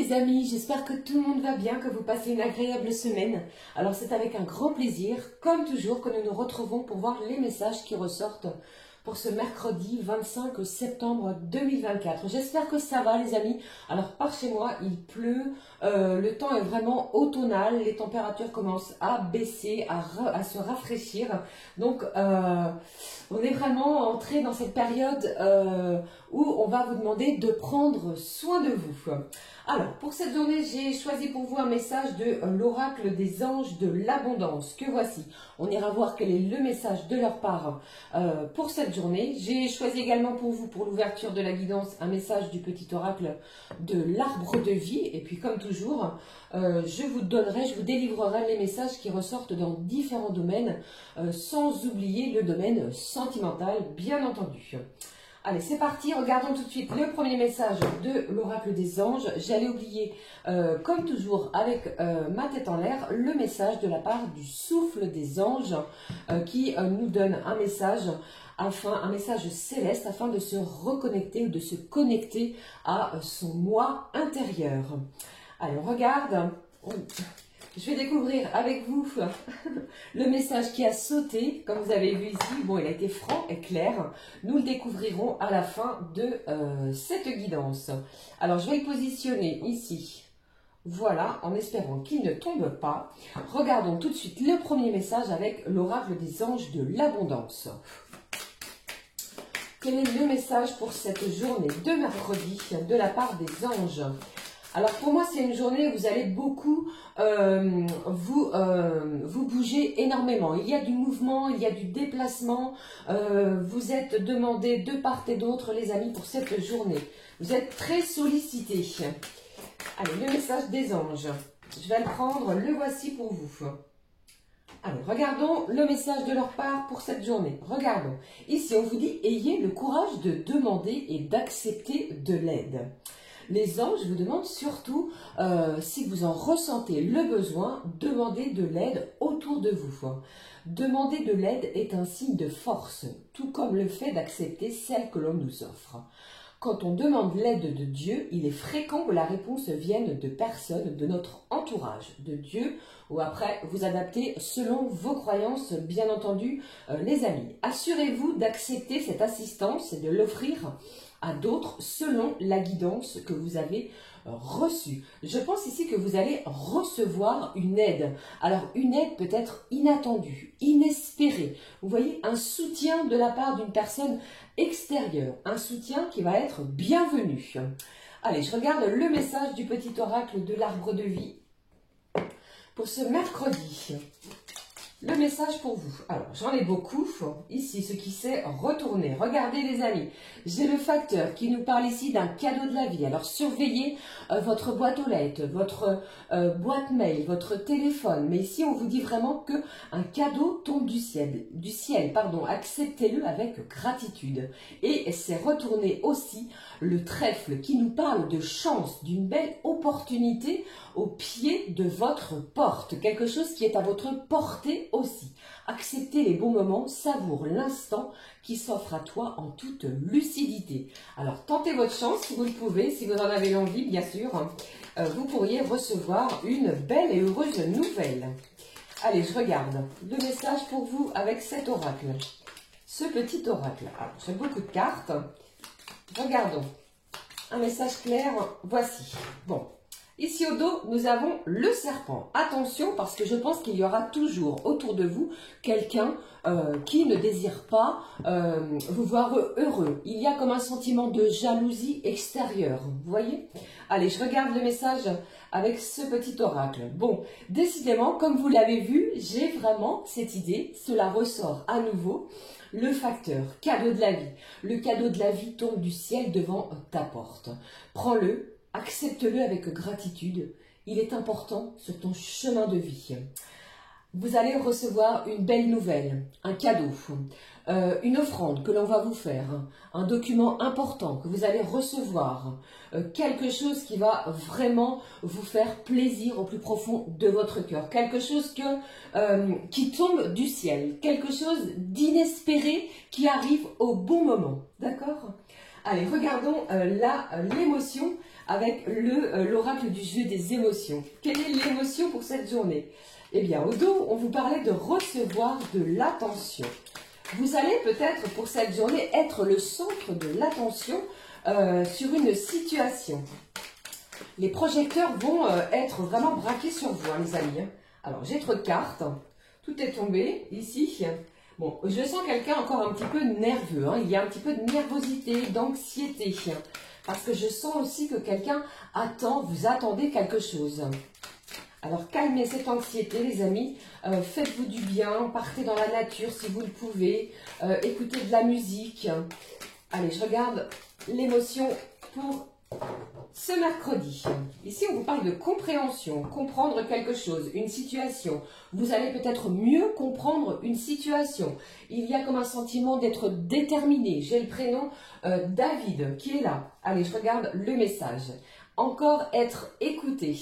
les amis, j'espère que tout le monde va bien, que vous passez une agréable semaine. Alors c'est avec un grand plaisir, comme toujours, que nous nous retrouvons pour voir les messages qui ressortent pour ce mercredi 25 septembre 2024. J'espère que ça va les amis. Alors par chez moi il pleut, le temps est vraiment automnal, les températures commencent à baisser, à se rafraîchir. Donc on est vraiment entré dans cette période où on va vous demander de prendre soin de vous. Alors pour cette journée j'ai choisi pour vous un message de l'oracle des anges de l'abondance que voici. On ira voir quel est le message de leur part pour cette journée. J'ai choisi également pour vous, pour l'ouverture de la guidance, un message du petit oracle de l'arbre de vie. Et puis comme toujours, je vous délivrerai les messages qui ressortent dans différents domaines, sans oublier le domaine sentimental, bien entendu. Allez, c'est parti, regardons tout de suite le premier message de l'oracle des anges. J'allais oublier, comme toujours, avec ma tête en l'air, le message de la part du souffle des anges qui nous donne un message céleste afin de se reconnecter ou de se connecter à son moi intérieur. Allez, on regarde. Je vais découvrir avec vous le message qui a sauté, comme vous avez vu ici. Bon, il a été franc et clair. Nous le découvrirons à la fin de cette guidance. Alors, je vais le positionner ici. Voilà, en espérant qu'il ne tombe pas. Regardons tout de suite le premier message avec l'oracle des anges de l'abondance. Quel est le message pour cette journée de mercredi de la part des anges ? Alors pour moi, c'est une journée où vous allez beaucoup vous bouger énormément. Il y a du mouvement, il y a du déplacement. Vous êtes demandé de part et d'autre, les amis, pour cette journée. Vous êtes très sollicités. Allez, le message des anges. Je vais le prendre, le voici pour vous. Allez, regardons le message de leur part pour cette journée. Regardons. Ici, on vous dit, ayez le courage de demander et d'accepter de l'aide. Les anges vous demandent surtout, si vous en ressentez le besoin, demandez de l'aide autour de vous. Demander de l'aide est un signe de force, tout comme le fait d'accepter celle que l'on nous offre. Quand on demande l'aide de Dieu, il est fréquent que la réponse vienne de personnes de notre entourage, de Dieu, ou après vous adaptez selon vos croyances, bien entendu, les amis. Assurez-vous d'accepter cette assistance et de l'offrir à d'autres selon la guidance que vous avez reçue. Je pense ici que vous allez recevoir une aide. Alors une aide peut être inattendue, inespérée. Vous voyez, un soutien de la part d'une personne extérieure, un soutien qui va être bienvenu. Allez, je regarde le message du petit oracle de l'arbre de vie pour ce mercredi. Le message pour vous. Alors, j'en ai beaucoup. Ici, ce qui s'est retourné. Regardez les amis. J'ai le facteur qui nous parle ici d'un cadeau de la vie. Alors, surveillez votre boîte aux lettres, votre boîte mail, votre téléphone. Mais ici, on vous dit vraiment que un cadeau tombe du ciel. Acceptez-le avec gratitude. Et c'est retourné aussi le trèfle qui nous parle de chance, d'une belle opportunité au pied de votre porte. Quelque chose qui est à votre portée aussi. Acceptez les bons moments, savoure l'instant qui s'offre à toi en toute lucidité. Alors tentez votre chance si vous le pouvez, si vous en avez l'envie bien sûr. Vous pourriez recevoir une belle et heureuse nouvelle. Allez, je regarde le message pour vous avec cet oracle. Ce petit oracle. Alors, j'ai beaucoup de cartes. Regardons. Un message clair, voici. Bon. Ici au dos, nous avons le serpent. Attention, parce que je pense qu'il y aura toujours autour de vous quelqu'un qui ne désire pas vous voir heureux. Il y a comme un sentiment de jalousie extérieure, vous voyez? Allez, je regarde le message avec ce petit oracle. Bon, décidément, comme vous l'avez vu, j'ai vraiment cette idée, cela ressort à nouveau. Le facteur, cadeau de la vie. Le cadeau de la vie tombe du ciel devant ta porte. Prends-le. Accepte-le avec gratitude, il est important sur ton chemin de vie. Vous allez recevoir une belle nouvelle, un cadeau, une offrande que l'on va vous faire, un document important que vous allez recevoir, quelque chose qui va vraiment vous faire plaisir au plus profond de votre cœur, quelque chose qui tombe du ciel, quelque chose d'inespéré qui arrive au bon moment, d'accord ? Allez, regardons l'émotion avec l'oracle du jeu des émotions. Quelle est l'émotion pour cette journée? Eh bien, au dos, on vous parlait de recevoir de l'attention. Vous allez peut-être pour cette journée être le centre de l'attention sur une situation. Les projecteurs vont être vraiment braqués sur vous, hein, les amis. Alors, j'ai trop de cartes. Tout est tombé ici. Bon, je sens quelqu'un encore un petit peu nerveux. Hein. Il y a un petit peu de nervosité, d'anxiété. Parce que je sens aussi que quelqu'un attend, vous attendez quelque chose. Alors, calmez cette anxiété, les amis. Faites-vous du bien. Partez dans la nature si vous le pouvez. Écoutez de la musique. Allez, je regarde l'émotion pour ce mercredi. Ici, on vous parle de compréhension, comprendre quelque chose, une situation. Vous allez peut-être mieux comprendre une situation. Il y a comme un sentiment d'être déterminé. J'ai le prénom David qui est là. Allez, je regarde le message. Encore être écouté.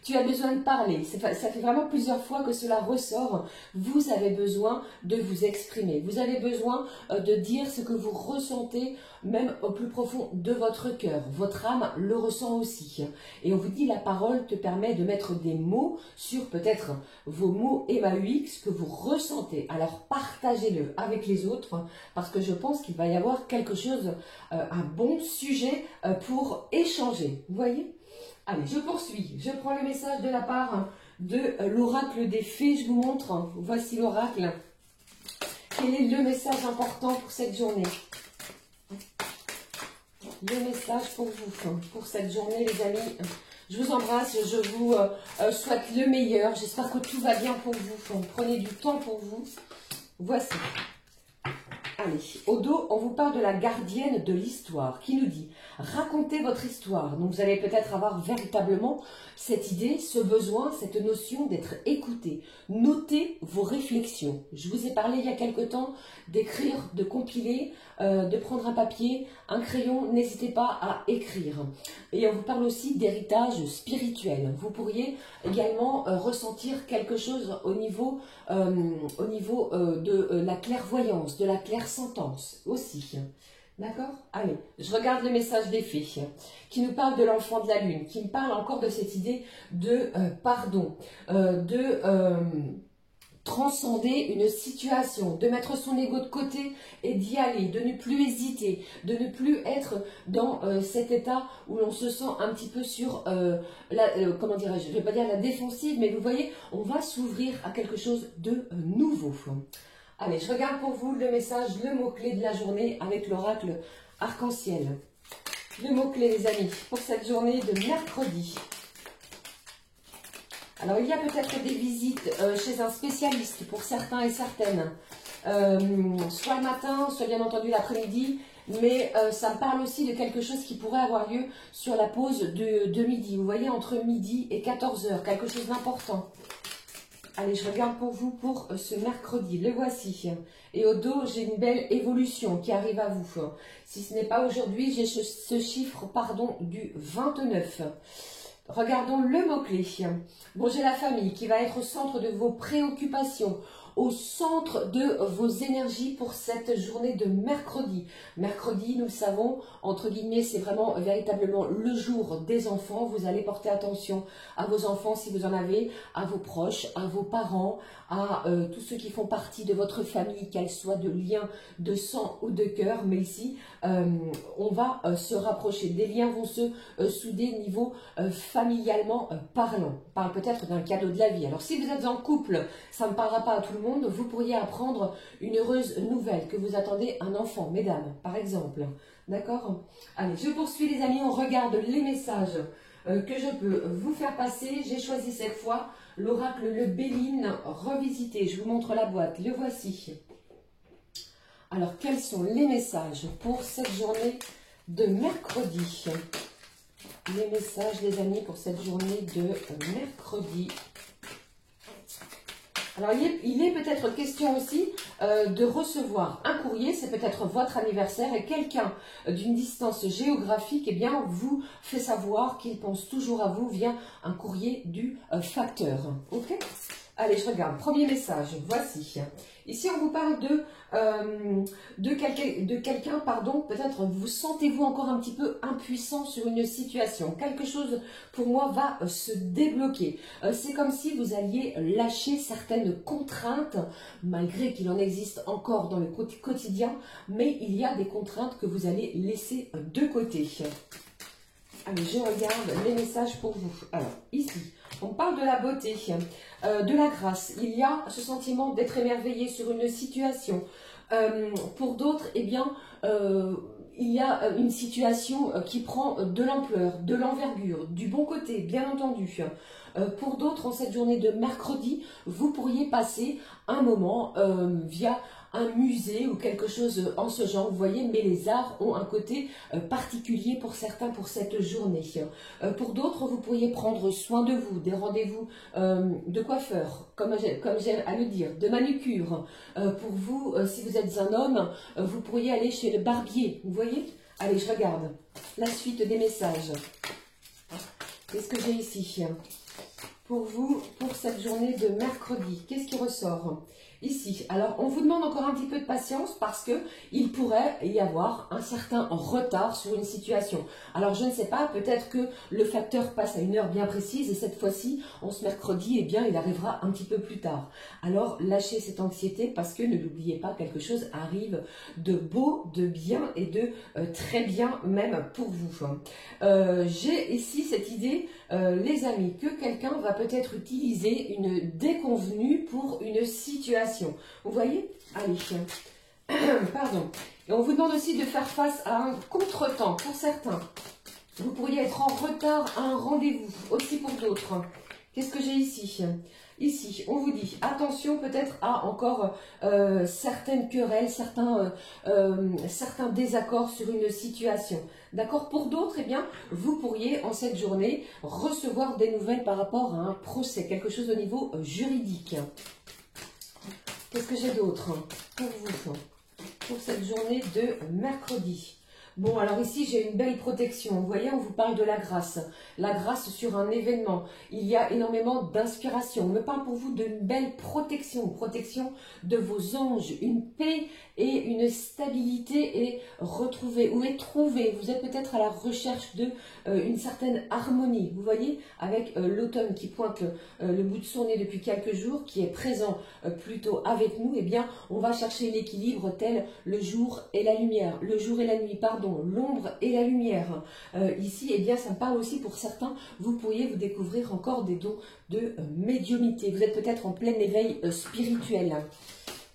Tu as besoin de parler. Ça fait vraiment plusieurs fois que cela ressort. Vous avez besoin de vous exprimer. Vous avez besoin de dire ce que vous ressentez, même au plus profond de votre cœur. Votre âme le ressent aussi. Et on vous dit, la parole te permet de mettre des mots sur peut-être vos mots MAUX que vous ressentez. Alors partagez-le avec les autres parce que je pense qu'il va y avoir quelque chose, un bon sujet pour échanger. Vous voyez? Allez, je poursuis. Je prends le message de la part de l'oracle des fées. Je vous montre. Voici l'oracle. Quel est le message important pour cette journée? Le message pour vous, pour cette journée, les amis. Je vous embrasse. Je vous souhaite le meilleur. J'espère que tout va bien pour vous. Prenez du temps pour vous. Voici. Allez, au dos, on vous parle de la gardienne de l'histoire qui nous dit « Racontez votre histoire ». Donc, vous allez peut-être avoir véritablement cette idée, ce besoin, cette notion d'être écouté. Notez vos réflexions. Je vous ai parlé il y a quelque temps d'écrire, de compiler, de prendre un papier, un crayon. N'hésitez pas à écrire. Et on vous parle aussi d'héritage spirituel. Vous pourriez également ressentir quelque chose au niveau de la clairvoyance, de la clairsentence aussi. D'accord? Allez, je regarde le message des fées qui nous parle de l'enfant de la lune, qui me parle encore de cette idée de pardon, transcender une situation, de mettre son ego de côté et d'y aller, de ne plus hésiter, de ne plus être dans cet état où l'on se sent un petit peu sur, comment dirais-je, je ne vais pas dire la défensive, mais vous voyez, on va s'ouvrir à quelque chose de nouveau. Allez, je regarde pour vous le message, le mot-clé de la journée avec l'oracle arc-en-ciel. Le mot-clé, les amis, pour cette journée de mercredi. Alors, il y a peut-être des visites chez un spécialiste pour certains et certaines, soit le matin, soit bien entendu l'après-midi, mais ça me parle aussi de quelque chose qui pourrait avoir lieu sur la pause de midi. Vous voyez, entre midi et 14 h, quelque chose d'important. Allez, je regarde pour vous pour ce mercredi, le voici. Et au dos, j'ai une belle évolution qui arrive à vous. Si ce n'est pas aujourd'hui, j'ai ce chiffre, pardon, du 29. Regardons le mot-clé. Bon, j'ai la famille qui va être au centre de vos préoccupations, au centre de vos énergies pour cette journée de mercredi. Mercredi, nous le savons, entre guillemets, c'est vraiment véritablement le jour des enfants. Vous allez porter attention à vos enfants si vous en avez, à vos proches, à vos parents, à tous ceux qui font partie de votre famille, qu'elle soit de lien de sang ou de cœur. Mais ici, on va se rapprocher. Des liens vont se souder niveau familialement parlant. On parle peut-être d'un cadeau de la vie. Alors si vous êtes en couple, ça ne parlera pas à tout le monde. Vous pourriez apprendre une heureuse nouvelle, que vous attendez un enfant, mesdames, par exemple. D'accord? Allez, je poursuis les amis, on regarde les messages que je peux vous faire passer. J'ai choisi cette fois l'oracle Le Béline revisité. Je vous montre la boîte, le voici. Alors, quels sont les messages pour cette journée de mercredi? Les messages, les amis, pour cette journée de mercredi. Alors, il est peut-être question aussi de recevoir un courrier, c'est peut-être votre anniversaire et quelqu'un d'une distance géographique, eh bien, vous fait savoir qu'il pense toujours à vous via un courrier du facteur. Ok? Allez, je regarde. Premier message, voici. Ici, on vous parle de quelqu'un, pardon, peut-être vous sentez-vous encore un petit peu impuissant sur une situation. Quelque chose, pour moi, va se débloquer. C'est comme si vous alliez lâcher certaines contraintes, malgré qu'il en existe encore dans le quotidien, mais il y a des contraintes que vous allez laisser de côté. Allez, je regarde les messages pour vous. Alors, ici, on parle de la beauté, de la grâce. Il y a ce sentiment d'être émerveillé sur une situation. Pour d'autres, eh bien, il y a une situation qui prend de l'ampleur, de l'envergure, du bon côté, bien entendu. Pour d'autres, en cette journée de mercredi, vous pourriez passer un moment via un musée ou quelque chose en ce genre, vous voyez, mais les arts ont un côté particulier pour certains pour cette journée. Pour d'autres, vous pourriez prendre soin de vous, des rendez-vous de coiffeur, comme j'aime à le dire, de manucure. Pour vous, si vous êtes un homme, vous pourriez aller chez le barbier, vous voyez. Allez, je regarde la suite des messages. Qu'est-ce que j'ai ici pour vous, pour cette journée de mercredi? Qu'est-ce qui ressort ici? Alors, on vous demande encore un petit peu de patience parce que il pourrait y avoir un certain retard sur une situation. Alors, je ne sais pas, peut-être que le facteur passe à une heure bien précise et cette fois-ci, en ce mercredi, eh bien, il arrivera un petit peu plus tard. Alors, lâchez cette anxiété parce que, ne l'oubliez pas, quelque chose arrive de beau, de bien et de très bien même pour vous. J'ai ici cette idée, les amis, que quelqu'un va peut-être utiliser une déconvenue pour une situation. Vous voyez? Allez, pardon. Et on vous demande aussi de faire face à un contretemps pour certains. Vous pourriez être en retard à un rendez-vous, aussi pour d'autres. Qu'est-ce que j'ai ici? Ici, on vous dit, attention peut-être à encore certaines querelles, certains désaccords sur une situation. D'accord? Pour d'autres, eh bien, vous pourriez en cette journée recevoir des nouvelles par rapport à un procès, quelque chose au niveau juridique. Qu'est-ce que j'ai d'autre pour vous, pour cette journée de mercredi? Bon, alors ici, j'ai une belle protection. Vous voyez, on vous parle de la grâce. La grâce sur un événement. Il y a énormément d'inspiration. On me parle pour vous d'une belle protection. Protection de vos anges. Une paix et une stabilité est retrouvée ou est trouvée. Vous êtes peut-être à la recherche de une certaine harmonie. Vous voyez, avec l'automne qui pointe le bout de son nez depuis quelques jours, qui est présent plutôt avec nous, eh bien, on va chercher l'équilibre tel le jour et la lumière. Le jour et la nuit, pardon. L'ombre et la lumière. Ici, eh bien, ça me parle aussi pour certains, vous pourriez vous découvrir encore des dons de médiumnité. Vous êtes peut-être en plein éveil spirituel.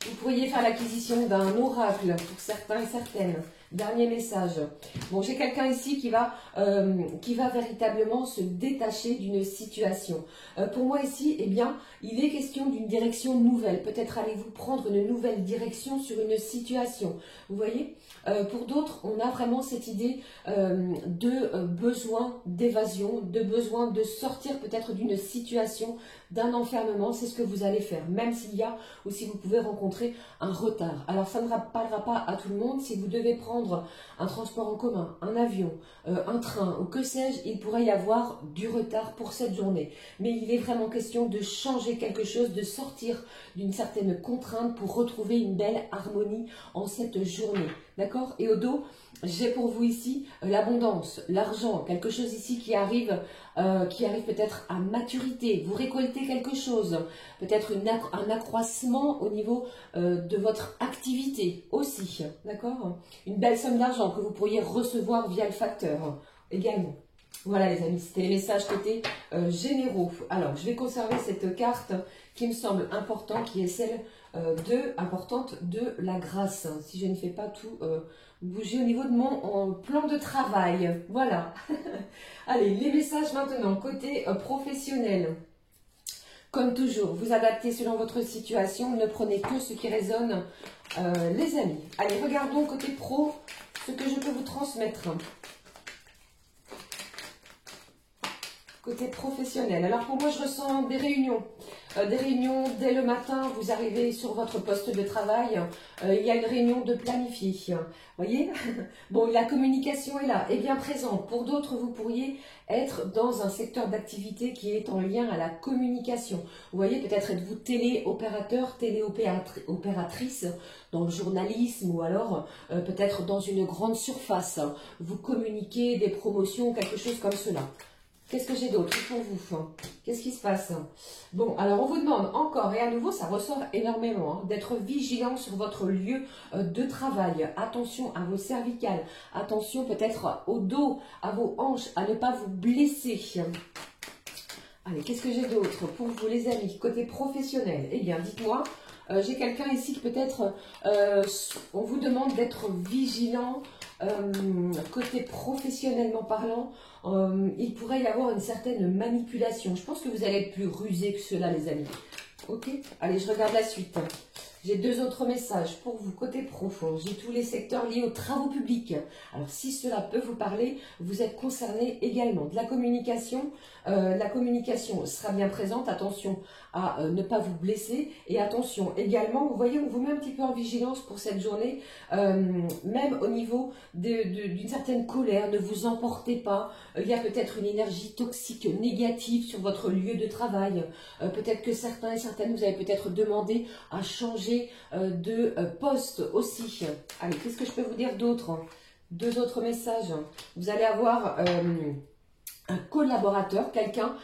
Vous pourriez faire l'acquisition d'un oracle pour certains et certaines. Dernier message. Bon, j'ai quelqu'un ici qui va véritablement se détacher d'une situation. Pour moi ici, eh bien, il est question d'une direction nouvelle. Peut-être allez-vous prendre une nouvelle direction sur une situation. Vous voyez? Pour d'autres, on a vraiment cette idée de besoin d'évasion, de besoin de sortir peut-être d'une situation, d'un enfermement. C'est ce que vous allez faire, même s'il y a ou si vous pouvez rencontrer un retard. Alors, ça ne parlera pas à tout le monde. Si vous devez prendre un transport en commun, un avion, un train ou que sais-je, il pourrait y avoir du retard pour cette journée. Mais il est vraiment question de changer quelque chose, de sortir d'une certaine contrainte pour retrouver une belle harmonie en cette journée. D'accord? Et au dos, j'ai pour vous ici l'abondance, l'argent, quelque chose ici qui arrive peut-être à maturité. Vous récoltez quelque chose, peut-être un accroissement au niveau de votre activité aussi. D'accord? Une belle somme d'argent que vous pourriez recevoir via le facteur également. Voilà les amis, c'était les messages côté généraux. Alors, je vais conserver cette carte qui me semble importante, qui est celle importante de la grâce. Si je ne fais pas tout bouger au niveau de mon plan de travail. Voilà. Allez, les messages maintenant, côté professionnel. Comme toujours, vous adaptez selon votre situation. Ne prenez que ce qui résonne, les amis. Allez, regardons côté pro, ce que je peux vous transmettre. Côté professionnel. Alors pour moi, je ressens des réunions. des réunions dès le matin, vous arrivez sur votre poste de travail, il y a une réunion de planifier. Voyez? Bon, la communication est là, est bien présente. Pour d'autres, vous pourriez être dans un secteur d'activité qui est en lien à la communication. Vous voyez, peut-être êtes-vous téléopérateur, téléopératrice dans le journalisme ou alors peut-être dans une grande surface. Vous communiquez des promotions, quelque chose comme cela. Qu'est-ce que j'ai d'autre pour vous? Qu'est-ce qui se passe? Bon, alors on vous demande encore, et à nouveau, ça ressort énormément, d'être vigilant sur votre lieu de travail. Attention à vos cervicales, attention peut-être au dos, à vos hanches, à ne pas vous blesser. Allez, qu'est-ce que j'ai d'autre pour vous les amis? Côté professionnel, eh bien dites-moi, j'ai quelqu'un ici qui peut-être, on vous demande d'être vigilant. Côté professionnellement parlant, il pourrait y avoir une certaine manipulation. Je pense que vous allez être plus rusé que cela, les amis. Ok? Allez, je regarde la suite. J'ai deux autres messages pour vous. Côté profond, j'ai tous les secteurs liés aux travaux publics. Alors, si cela peut vous parler, vous êtes concerné également. De la communication sera bien présente. Attention à ne pas vous blesser. Et attention également, vous voyez, on vous met un petit peu en vigilance pour cette journée. Même au niveau d'une certaine colère, ne vous emportez pas. Il y a peut-être une énergie toxique négative sur votre lieu de travail. Peut-être que certains et certaines, vous avez peut-être demandé à changer de poste aussi. Allez, qu'est-ce que je peux vous dire d'autre? Deux autres messages. Vous allez avoir un collaborateur, quelqu'un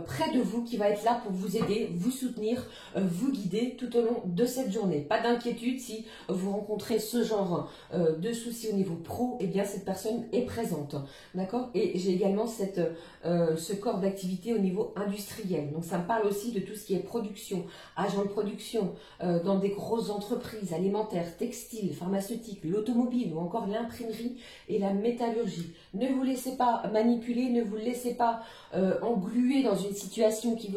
près de vous qui va être là pour vous aider, vous soutenir, vous guider tout au long de cette journée. Pas d'inquiétude si vous rencontrez ce genre de soucis au niveau pro, eh bien cette personne est présente. D'accord? Et j'ai également ce corps d'activité au niveau industriel. Donc ça me parle aussi de tout ce qui est production, agent de production, dans des grosses entreprises alimentaires, textiles, pharmaceutiques, l'automobile ou encore l'imprimerie et la métallurgie. Ne vous laissez pas manipuler, ne vous laissez pas engluer dans une situation qui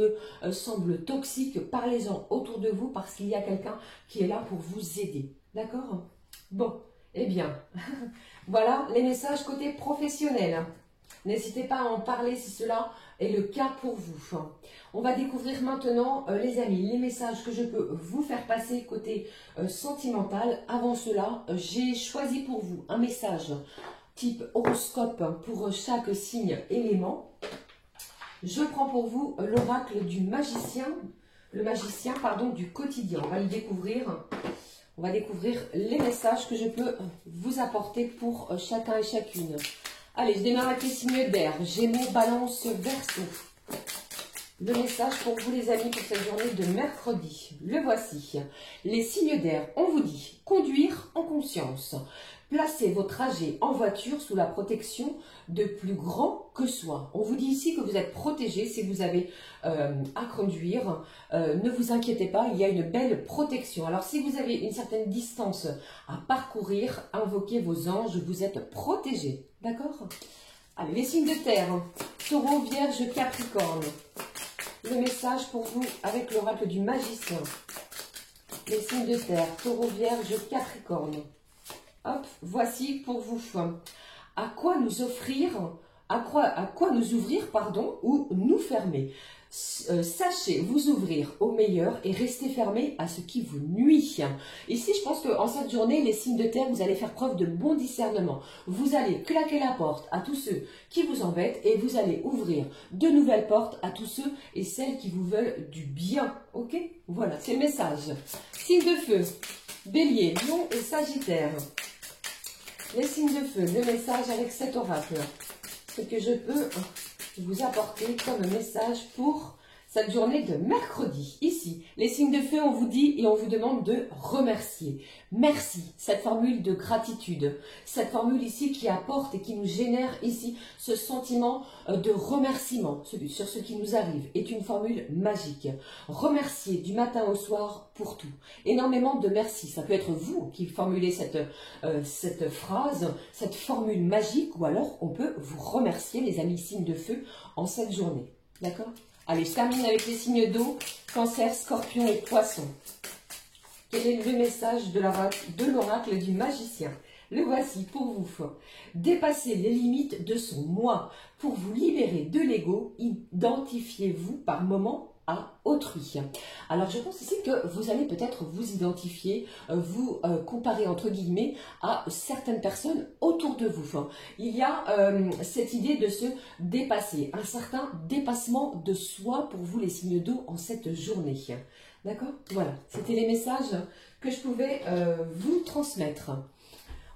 semble toxique. Parlez-en autour de vous parce qu'il y a quelqu'un qui est là pour vous aider. D'accord? Bon, eh bien, voilà les messages côté professionnel. N'hésitez pas à en parler si cela est le cas pour vous. On va découvrir maintenant, les amis, les messages que je peux vous faire passer côté sentimental. Avant cela, j'ai choisi pour vous un message type horoscope pour chaque signe élément. Je prends pour vous l'oracle du magicien, du quotidien. On va le découvrir. On va découvrir les messages que je peux vous apporter pour chacun et chacune. Allez, je démarre avec les signes d'air. Gémeaux, Balance, Verseau. Le message pour vous les amis pour cette journée de mercredi. Le voici. Les signes d'air, on vous dit conduire en conscience. Placez vos trajets en voiture sous la protection de plus grand que soi. On vous dit ici que vous êtes protégé si vous avez à conduire. Ne vous inquiétez pas, il y a une belle protection. Alors si vous avez une certaine distance à parcourir, invoquez vos anges, vous êtes protégé. D'accord? Allez, les signes de terre. Taureau, Vierge, Capricorne. Le message pour vous avec l'oracle du magicien. Les signes de terre. Taureau, Vierge, Capricorne. Hop, voici pour vous. À quoi nous offrir, à quoi nous ouvrir, pardon, ou nous fermer. Sachez vous ouvrir au meilleur et restez fermé à ce qui vous nuit. Ici, je pense qu'en cette journée, les signes de terre, vous allez faire preuve de bon discernement. Vous allez claquer la porte à tous ceux qui vous embêtent et vous allez ouvrir de nouvelles portes à tous ceux et celles qui vous veulent du bien. Ok? Voilà, c'est le message. Signe de feu, Bélier, Lion et Sagittaire. Les signes de feu, le message avec cet oracle. Ce que je peux vous apporter comme message pour cette journée de mercredi. Ici, les signes de feu, on vous dit et on vous demande de remercier. Merci, cette formule de gratitude, cette formule ici qui apporte et qui nous génère ici ce sentiment de remerciement sur ce qui nous arrive est une formule magique. Remercier du matin au soir pour tout. Énormément de merci. Ça peut être vous qui formulez cette phrase, cette formule magique ou alors on peut vous remercier les amis signes de feu en cette journée. D'accord ? Allez, je termine avec les signes d'eau, Cancer, Scorpion et Poisson. Quel est le message de l'oracle du magicien? Le voici pour vous. Dépassez les limites de son moi. Pour vous libérer de l'ego, identifiez-vous par moments à autrui. Alors, je pense ici que vous allez peut-être vous identifier, vous comparer entre guillemets à certaines personnes autour de vous. Il y a cette idée de se dépasser, un certain dépassement de soi pour vous les signes d'eau en cette journée. D'accord? Voilà, c'était les messages que je pouvais vous transmettre.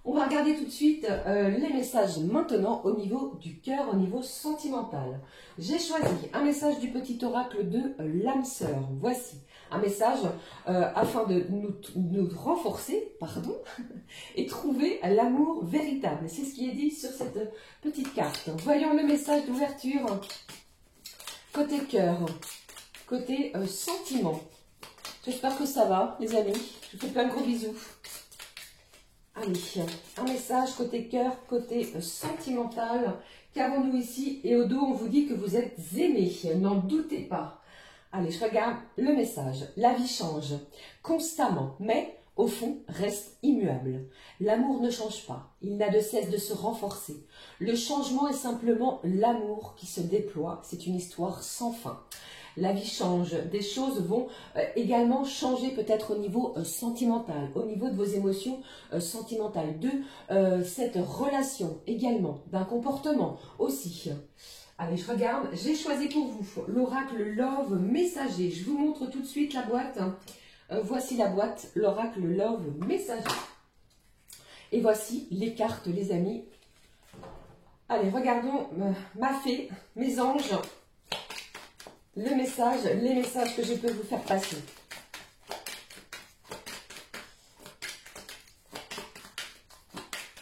On va regarder tout de suite les messages maintenant au niveau du cœur, au niveau sentimental. J'ai choisi un message du petit oracle de l'âme sœur. Voici un message afin de nous renforcer, pardon, et trouver l'amour véritable. C'est ce qui est dit sur cette petite carte. Voyons le message d'ouverture côté cœur, côté sentiment. J'espère que ça va, les amis. Je vous fais plein de gros bisous. Allez, un message côté cœur, côté sentimental. Qu'avons-nous ici? Et au dos, on vous dit que vous êtes aimé. N'en doutez pas. Allez, je regarde le message. La vie change constamment, mais au fond, reste immuable. L'amour ne change pas. Il n'a de cesse de se renforcer. Le changement est simplement l'amour qui se déploie. C'est une histoire sans fin. La vie change, des choses vont également changer peut-être au niveau sentimental, au niveau de vos émotions sentimentales, de cette relation également, d'un comportement aussi. Allez, je regarde, j'ai choisi pour vous l'oracle Love Messager. Je vous montre tout de suite la boîte. Voici la boîte, l'oracle Love Messager. Et voici les cartes, les amis. Allez, regardons ma fée, mes anges. Le message, les messages que je peux vous faire passer.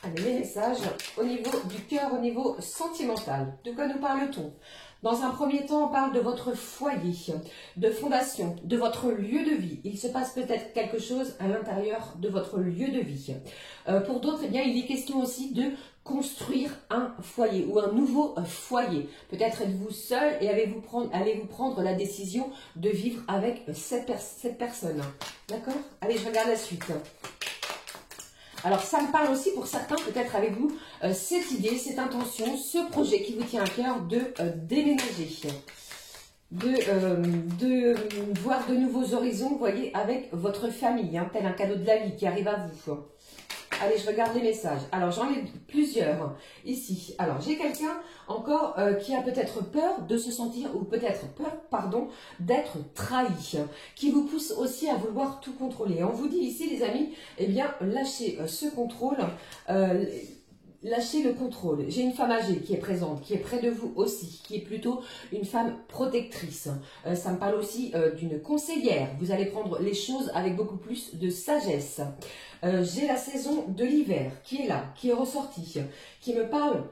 Allez, les messages au niveau du cœur, au niveau sentimental. De quoi nous parle-t-on? Dans un premier temps, on parle de votre foyer, de fondation, de votre lieu de vie. Il se passe peut-être quelque chose à l'intérieur de votre lieu de vie. Pour d'autres, eh bien, il est question aussi de construire un foyer ou un nouveau foyer. Peut-être êtes-vous seul et allez-vous prendre la décision de vivre avec cette personne. D'accord? Allez, je regarde la suite. Alors, ça me parle aussi pour certains, peut-être avec vous, cette idée, cette intention, ce projet qui vous tient à cœur de déménager, de voir de nouveaux horizons, vous voyez, avec votre famille, hein, tel un cadeau de la vie qui arrive à vous. Allez, je regarde les messages. Alors, j'en ai plusieurs ici. Alors, j'ai quelqu'un encore qui a peut-être peur de se sentir, ou peut-être peur, pardon, d'être trahi, qui vous pousse aussi à vouloir tout contrôler. On vous dit ici, les amis, eh bien, lâchez ce contrôle, lâchez le contrôle. J'ai une femme âgée qui est présente, qui est près de vous aussi, qui est plutôt une femme protectrice. Ça me parle aussi d'une conseillère. Vous allez prendre les choses avec beaucoup plus de sagesse. J'ai la saison de l'hiver qui est là, qui est ressortie, qui me parle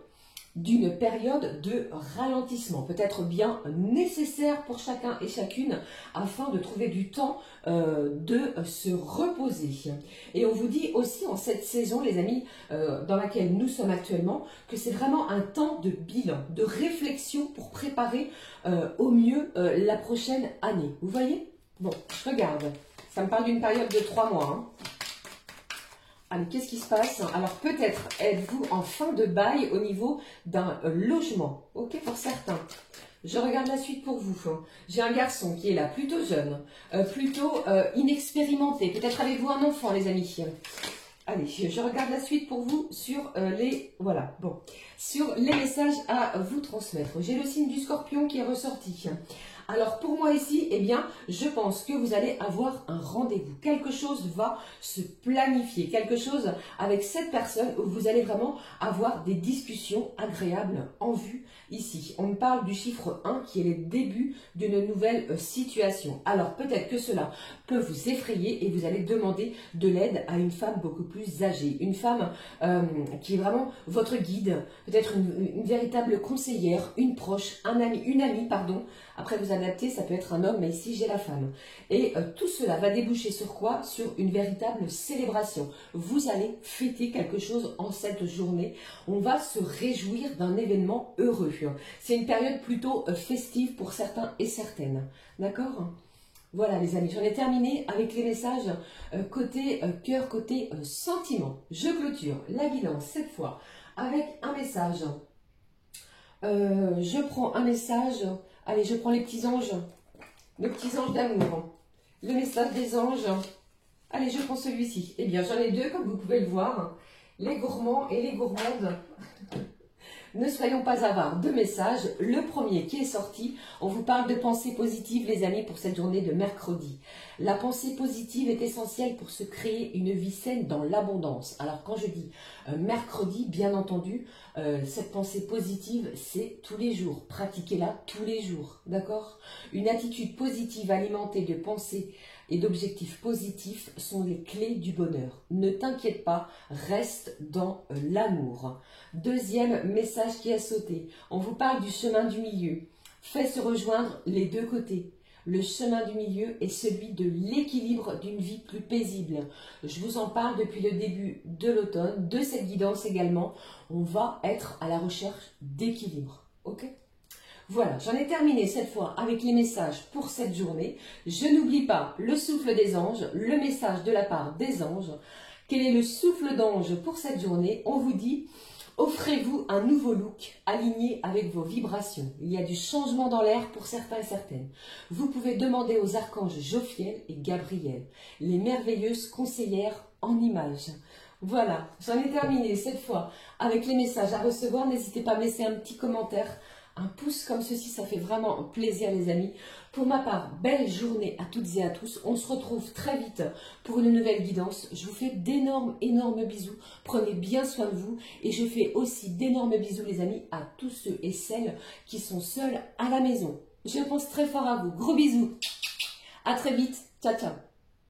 d'une période de ralentissement, peut-être bien nécessaire pour chacun et chacune afin de trouver du temps de se reposer. Et on vous dit aussi en cette saison, les amis, dans laquelle nous sommes actuellement, que c'est vraiment un temps de bilan, de réflexion pour préparer au mieux la prochaine année. Vous voyez? Bon, je regarde. Ça me parle d'une période de 3 mois. Hein. Allez, qu'est-ce qui se passe? Alors, peut-être êtes-vous en fin de bail au niveau d'un logement. Ok, pour certains. Je regarde la suite pour vous. J'ai un garçon qui est là, plutôt jeune, plutôt inexpérimenté. Peut-être avez-vous un enfant, les amis. Allez, je regarde la suite pour vous sur sur les messages à vous transmettre. J'ai le signe du Scorpion qui est ressorti. Alors pour moi ici, eh bien, je pense que vous allez avoir un rendez-vous. Quelque chose va se planifier, quelque chose avec cette personne où vous allez vraiment avoir des discussions agréables en vue ici. On me parle du chiffre 1 qui est le début d'une nouvelle situation. Alors peut-être que cela peut vous effrayer et vous allez demander de l'aide à une femme beaucoup plus âgée. Une femme qui est vraiment votre guide, peut-être une véritable conseillère, une proche, une amie, pardon. Après, vous adaptez, ça peut être un homme, mais ici, j'ai la femme. Et tout cela va déboucher sur quoi? Sur une véritable célébration. Vous allez fêter quelque chose en cette journée. On va se réjouir d'un événement heureux. C'est une période plutôt festive pour certains et certaines. D'accord? Voilà, les amis, j'en ai terminé avec les messages côté cœur, côté sentiment. Je clôture la guidance cette fois avec un message. Je prends un message... Allez, je prends les petits anges. Nos petits anges d'amour. Le message des anges. Allez, je prends celui-ci. Eh bien, j'en ai deux, comme vous pouvez le voir. Les gourmands et les gourmandes. Ne soyons pas avares. Deux messages. Le premier qui est sorti, on vous parle de pensée positive, les amis, pour cette journée de mercredi. La pensée positive est essentielle pour se créer une vie saine dans l'abondance. Alors, quand je dis mercredi, bien entendu, cette pensée positive, c'est tous les jours. Pratiquez-la tous les jours, d'accord? Une attitude positive alimentée de pensées et d'objectifs positifs sont les clés du bonheur. Ne t'inquiète pas, reste dans l'amour. Deuxième message qui a sauté. On vous parle du chemin du milieu. Fais se rejoindre les deux côtés. Le chemin du milieu est celui de l'équilibre d'une vie plus paisible. Je vous en parle depuis le début de l'automne, de cette guidance également. On va être à la recherche d'équilibre. Ok ? Voilà, j'en ai terminé cette fois avec les messages pour cette journée. Je n'oublie pas le souffle des anges, le message de la part des anges. Quel est le souffle d'ange pour cette journée? On vous dit, offrez-vous un nouveau look aligné avec vos vibrations. Il y a du changement dans l'air pour certains et certaines. Vous pouvez demander aux archanges Jophiel et Gabriel, les merveilleuses conseillères en images. Voilà, j'en ai terminé cette fois avec les messages à recevoir. N'hésitez pas à me laisser un petit commentaire. Un pouce comme ceci, ça fait vraiment plaisir les amis. Pour ma part, belle journée à toutes et à tous. On se retrouve très vite pour une nouvelle guidance. Je vous fais d'énormes, énormes bisous. Prenez bien soin de vous. Et je fais aussi d'énormes bisous les amis à tous ceux et celles qui sont seuls à la maison. Je pense très fort à vous. Gros bisous. À très vite. Ciao, ciao.